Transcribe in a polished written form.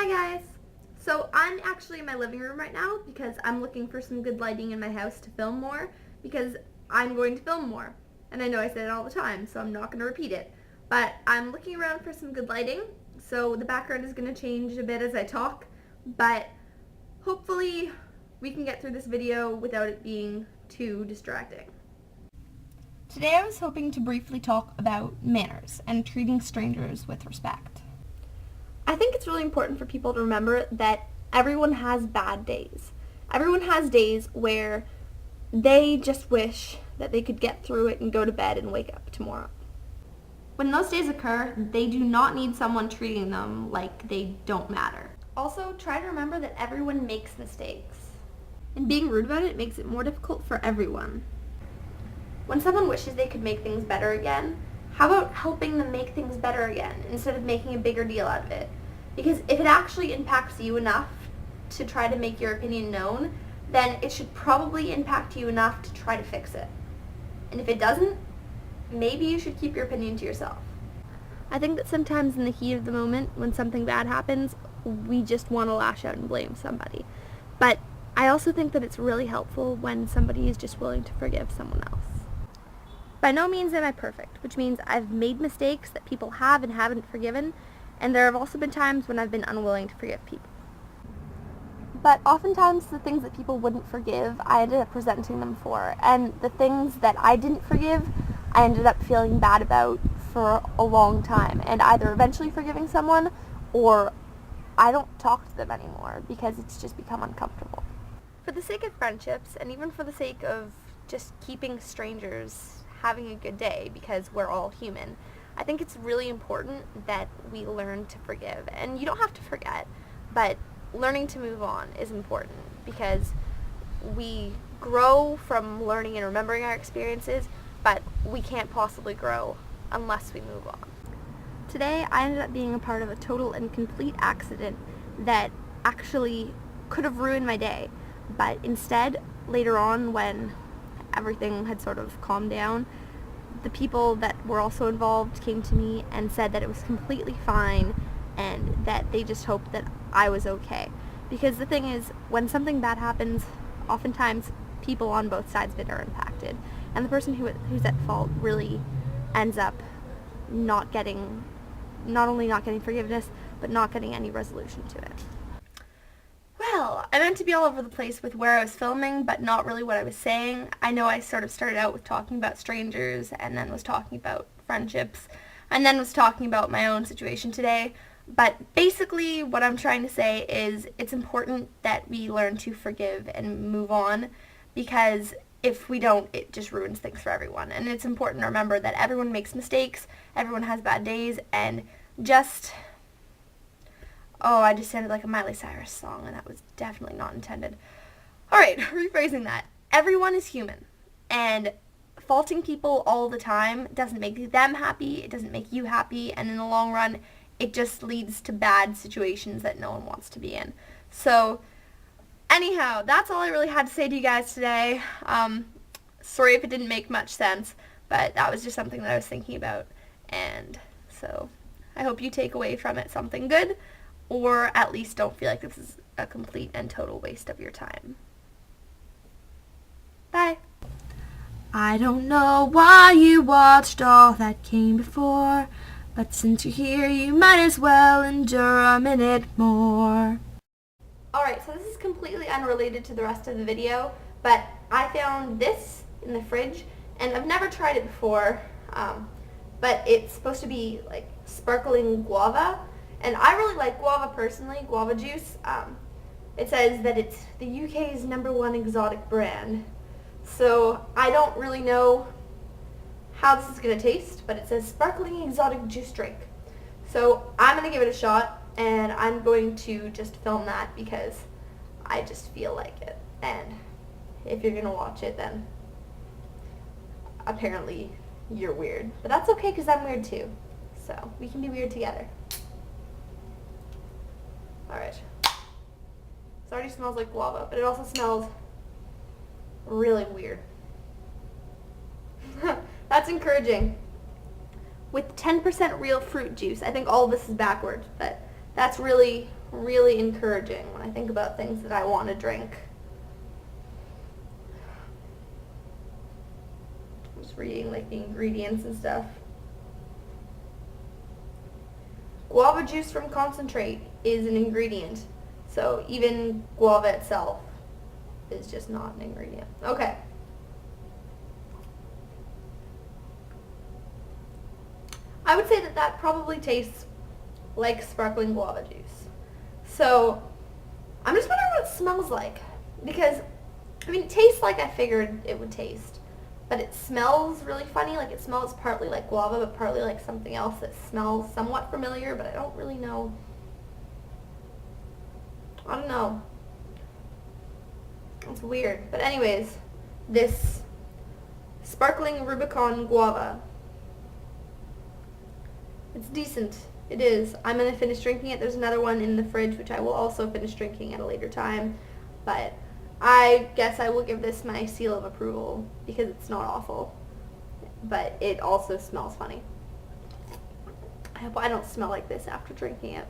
Hi guys! So I'm actually in my living room right now because I'm looking for some good lighting in my house to film more because I'm going to film more. And I know I say it all the time, so I'm not going to repeat it. But I'm looking around for some good lighting, so the background is going to change a bit as I talk, but hopefully we can get through this video without it being too distracting. Today I was hoping to briefly talk about manners and treating strangers with respect. I think it's really important for people to remember that everyone has bad days. Everyone has days where they just wish that they could get through it and go to bed and wake up tomorrow. When those days occur, they do not need someone treating them like they don't matter. Also, try to remember that everyone makes mistakes. And being rude about it makes it more difficult for everyone. When someone wishes they could make things better again, how about helping them make things better again instead of making a bigger deal out of it? Because if it actually impacts you enough to try to make your opinion known, then it should probably impact you enough to try to fix it. And if it doesn't, maybe you should keep your opinion to yourself. I think that sometimes in the heat of the moment, when something bad happens, we just want to lash out and blame somebody. But I also think that it's really helpful when somebody is just willing to forgive someone else. By no means am I perfect, which means I've made mistakes that people have and haven't forgiven, and there have also been times when I've been unwilling to forgive people. But oftentimes the things that people wouldn't forgive, I ended up resenting them for, and the things that I didn't forgive, I ended up feeling bad about for a long time, and either eventually forgiving someone, or I don't talk to them anymore because it's just become uncomfortable. For the sake of friendships, and even for the sake of just keeping strangers having a good day, because we're all human, I think it's really important that we learn to forgive. And you don't have to forget, but learning to move on is important because we grow from learning and remembering our experiences, but we can't possibly grow unless we move on. Today, I ended up being a part of a total and complete accident that actually could have ruined my day, but instead, later on, when everything had sort of calmed down, the people that were also involved came to me and said that it was completely fine and that they just hoped that I was okay. Because the thing is, when something bad happens, oftentimes people on both sides of it are impacted. And the person who's at fault really ends up not only not getting forgiveness, but not getting any resolution to it. Well, I meant to be all over the place with where I was filming, but not really what I was saying. I know I sort of started out with talking about strangers, and then was talking about friendships, and then was talking about my own situation today. But basically, what I'm trying to say is it's important that we learn to forgive and move on, because if we don't, it just ruins things for everyone. And it's important to remember that everyone makes mistakes, everyone has bad days, and just... Oh, I just sounded like a Miley Cyrus song, and that was definitely not intended. Alright, rephrasing that. Everyone is human, and faulting people all the time doesn't make them happy, it doesn't make you happy, and in the long run, it just leads to bad situations that no one wants to be in. So, anyhow, that's all I really had to say to you guys today. Sorry if it didn't make much sense, but that was just something that I was thinking about, and so I hope you take away from it something good, or at least don't feel like this is a complete and total waste of your time. Bye. I don't know why you watched all that came before, but since you're here, you might as well endure a minute more. Alright, so this is completely unrelated to the rest of the video, but I found this in the fridge, and I've never tried it before, but it's supposed to be like sparkling guava. And I really like guava personally, guava juice. It says that it's the UK's #1 exotic brand. So I don't really know how this is going to taste, but it says sparkling exotic juice drink. So I'm going to give it a shot, and I'm going to just film that because I just feel like it. And if you're going to watch it, then apparently you're weird. But that's okay because I'm weird too. So we can be weird together. Alright. This already smells like guava, but it also smells really weird. That's encouraging. With 10% real fruit juice. I think all of this is backwards, but that's really, really encouraging when I think about things that I want to drink. I'm just reading like the ingredients and stuff. Guava juice from concentrate is an ingredient. So even guava itself is just not an ingredient. Okay. I would say that that probably tastes like sparkling guava juice. So I'm just wondering what it smells like. Because, I mean, it tastes like I figured it would taste. But it smells really funny. Like it smells partly like guava, but partly like something else that smells somewhat familiar, but I don't really know. I don't know. It's weird. But anyways, this sparkling Rubicon guava. It's decent. It is. I'm going to finish drinking it. There's another one in the fridge, which I will also finish drinking at a later time. But I guess I will give this my seal of approval because it's not awful. But it also smells funny. I hope I don't smell like this after drinking it.